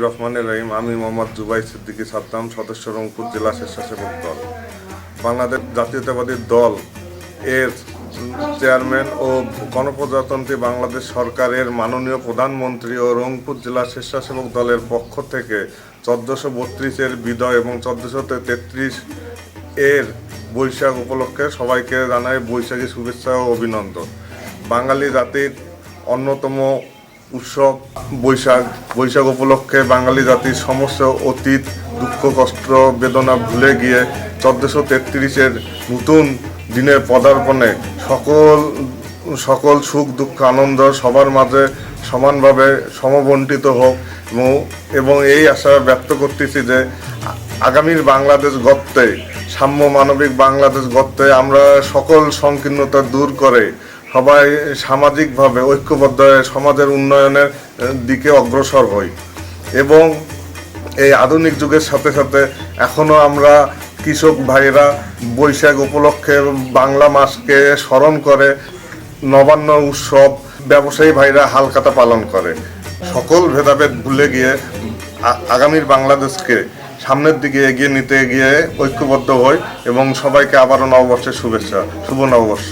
রহমানুর রহিম। আমি মোহাম্মদ জুবাই সিদ্দিকী সাদ্দাম, সদস্য রংপুর জেলা স্বেচ্ছাসেবক দল। বাংলাদেশ জাতীয়তাবাদী দল এর চেয়ারম্যান ও গণপ্রজাতন্ত্রী বাংলাদেশ সরকারের মাননীয় প্রধানমন্ত্রী ও রংপুর জেলা স্বেচ্ছাসেবক দলের পক্ষ থেকে 1432-এর বিজয় এবং 1433 এর বৈশাখ উপলক্ষে সবাইকে জানাই বৈশাখী শুভেচ্ছা ও অভিনন্দন। বাঙালি জাতির অন্যতম উৎসব বৈশাখ উপলক্ষে বাঙালি জাতির সমস্ত অতীত দুঃখ কষ্ট বেদনা ভুলে গিয়ে 1433-এর নতুন দিনের পদার্পণে সকল সুখ দুঃখ আনন্দ সবার মাঝে সমানভাবে সমবন্টিত হোক এবং এই আশা ব্যক্ত করতেছি যে আগামীর বাংলাদেশ গড়তে, সাম্য মানবিক বাংলাদেশ গড়তে আমরা সকল সংকীর্ণতা দূর করে সবাই সামাজিকভাবে ঐক্যবদ্ধ হয়ে সমাজের উন্নয়নের দিকে অগ্রসর হই। এবং এই আধুনিক যুগের সাথে সাথে এখনও আমরা কৃষক ভাইরা বৈশাখ উপলক্ষে বাংলা মাসকে স্মরণ করে নবান্ন উৎসব, ব্যবসায়ী ভাইরা হালখাতা পালন করে। সকল ভেদাভেদ ভুলে গিয়ে আগামীর বাংলাদেশকে সামনের দিকে এগিয়ে নিতে গিয়ে ঐক্যবদ্ধ হই এবং সবাইকে আবারও নববর্ষের শুভেচ্ছা, শুভ নববর্ষ।